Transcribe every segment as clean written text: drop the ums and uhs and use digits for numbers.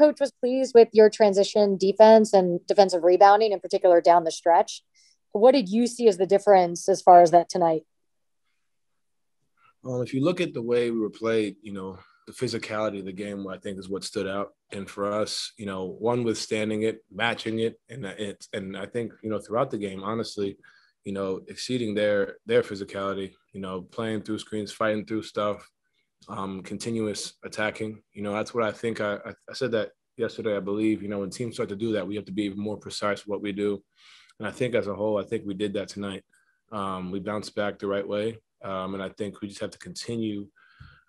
coach was pleased with your transition defense and defensive rebounding, in particular down the stretch. What did you see as the difference as far as that tonight? If you look at the way we were played, the physicality of the game, I think, is what stood out. And for us, one, withstanding it, matching it, and I think, throughout the game, honestly, exceeding their physicality, playing through screens, fighting through stuff, continuous attacking. That's what I think. I said that yesterday, I believe. When teams start to do that, we have to be more precise with what we do. And I think as a whole, I think we did that tonight. We bounced back the right way. And I think we just have to continue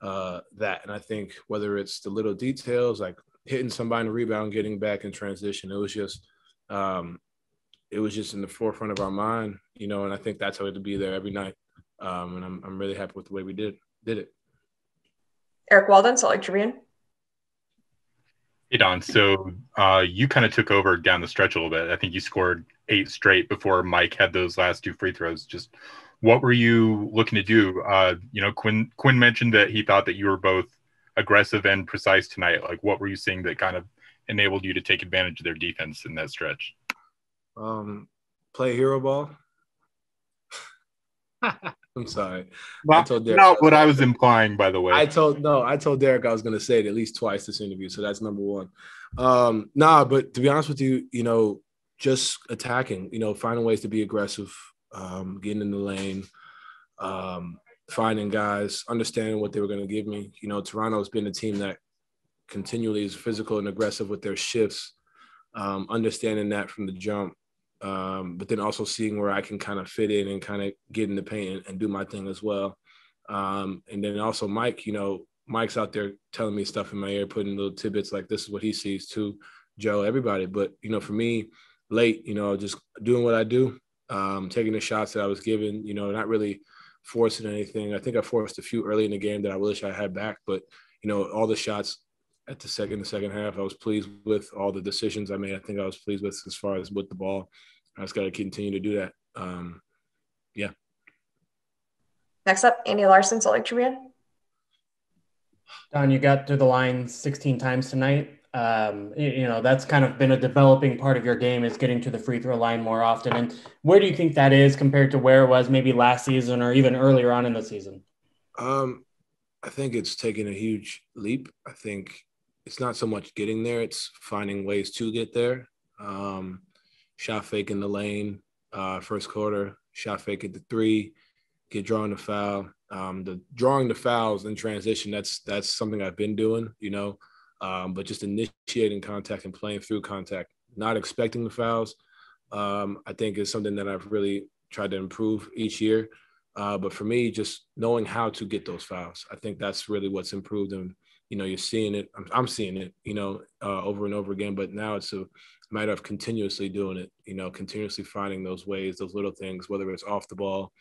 that. And I think whether it's the little details, like hitting somebody in a rebound, getting back in transition, it was just in the forefront of our mind, and I think that's how it to be there every night. And I'm really happy with the way we did it. Eric Walden, Salt Lake Tribune. Hey, Don. So you kind of took over down the stretch a little bit. I think you scored 8 straight before Mike had those last 2 free throws. Just what were you looking to do? Quinn mentioned that he thought that you were both aggressive and precise tonight. Like, what were you seeing that kind of enabled you to take advantage of their defense in that stretch? Play hero ball. I'm sorry. Not what I was implying, by the way. I told Derek I was going to say it at least twice this interview, so that's number one. But to be honest with you, just attacking, finding ways to be aggressive, getting in the lane, finding guys, understanding what they were going to give me. Toronto's been a team that continually is physical and aggressive with their shifts, understanding that from the jump. But then also seeing where I can kind of fit in and kind of get in the paint and do my thing as well. And then also Mike, Mike's out there telling me stuff in my ear, putting little tidbits like this is what he sees too, Joe, everybody. But, for me, late, just doing what I do, taking the shots that I was given, not really forcing anything. I think I forced a few early in the game that I wish I had back. But, all the shots at the second half, I was pleased with all the decisions I made. I think I was pleased with as far as with the ball. I just got to continue to do that. Yeah. Next up, Andy Larson, Salt Lake Tribune. Don, you got through the line 16 times tonight. That's kind of been a developing part of your game, is getting to the free throw line more often. And where do you think that is compared to where it was maybe last season or even earlier on in the season? I think it's taken a huge leap. I think it's not so much getting there, it's finding ways to get there. Shot fake in the lane, first quarter, shot fake at the 3, get drawing the foul. The drawing the fouls in transition, that's something I've been doing, but just initiating contact and playing through contact, not expecting the fouls, I think is something that I've really tried to improve each year. But for me, just knowing how to get those fouls, I think that's really what's improved. And, you're seeing it. I'm seeing it, over and over again. But now it's a matter of continuously doing it, continuously finding those ways, those little things, whether it's off the ball,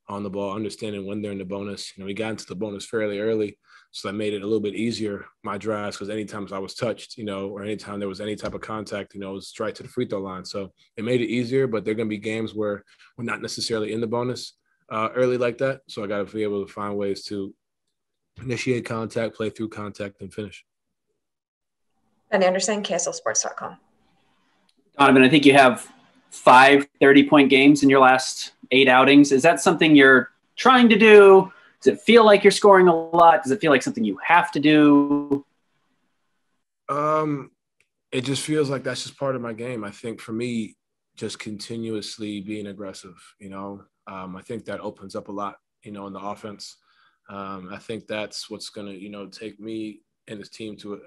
on the ball, understanding when they're in the bonus. We got into the bonus fairly early, so that made it a little bit easier, my drives, because anytime I was touched, or anytime there was any type of contact, it was straight to the free throw line. So it made it easier, but there are going to be games where we're not necessarily in the bonus early like that. So I got to be able to find ways to initiate contact, play through contact, and finish. Ben Anderson, KSLSports.com. Donovan, I think you have 5 30-point games in your last 8 outings. Is that something you're trying to do? Does it feel like you're scoring a lot? Does it feel like something you have to do? It just feels like that's just part of my game. I think for me, just continuously being aggressive, I think that opens up a lot, in the offense. I think that's what's going to, take me and his team to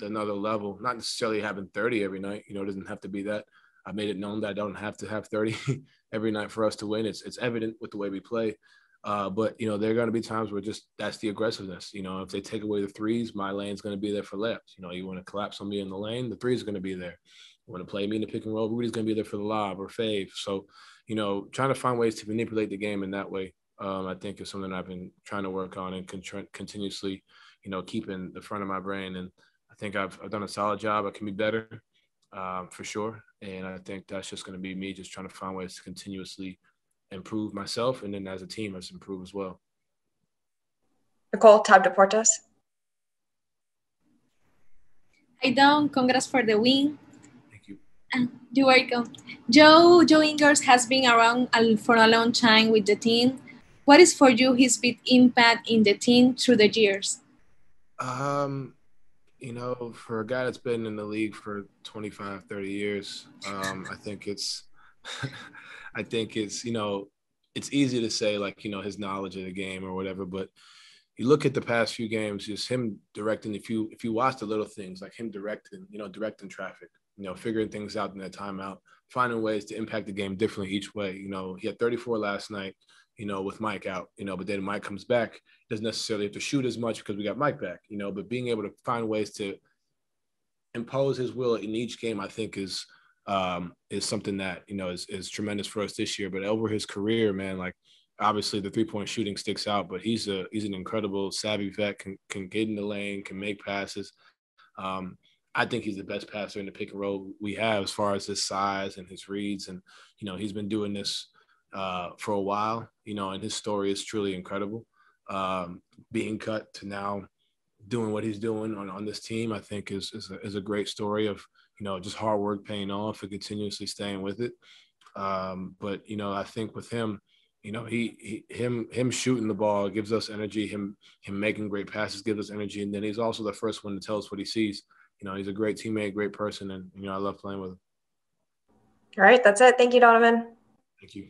another level, not necessarily having 30 every night. It doesn't have to be that. I made it known that I don't have to have 30 every night for us to win. It's evident with the way we play. But, there are going to be times where that's the aggressiveness. If they take away the threes, my lane's going to be there for layups. You want to collapse on me in the lane, the threes are going to be there. You want to play me in the pick and roll, Rudy's going to be there for the lob or fave. So, trying to find ways to manipulate the game in that way, I think is something I've been trying to work on and continuously, keep in the front of my brain. And I think I've done a solid job. I can be better for sure. And I think that's just going to be me just trying to find ways to continuously improve myself. And then as a team, let's improve as well. Nicole, Tab Deportes. Hi, Don. Congrats for the win. Thank you. You're welcome. Joe Ingles has been around for a long time with the team. What is for you his big impact in the team through the years? You know, for a guy that's been in the league for 25, 30 years, I think it's, I think it's, you know, it's easy to say like, you know, his knowledge of the game or whatever, but you look at the past few games, just him directing, if you watch the little things, like him directing, you know, directing traffic, you know, figuring things out in that timeout, finding ways to impact the game differently each way. You know, he had 34 last night, you know, with Mike out, you know, but then Mike comes back, doesn't necessarily have to shoot as much because we got Mike back, you know, but being able to find ways to impose his will in each game, I think is something that, you know, is tremendous for us this year. But over his career, man, like obviously the 3-point shooting sticks out, but he's an incredible savvy vet, can get in the lane, can make passes. I think he's the best passer in the pick and roll we have as far as his size and his reads. And, you know, he's been doing this for a while, you know, and his story is truly incredible. Being cut to now doing what he's doing on this team, I think is a great story of, you know, just hard work paying off and continuously staying with it. But, you know, I think with him, you know, him shooting the ball gives us energy. Him making great passes gives us energy. And then he's also the first one to tell us what he sees. You know, he's a great teammate, great person. And, you know, I love playing with him. All right. That's it. Thank you, Donovan. Thank you.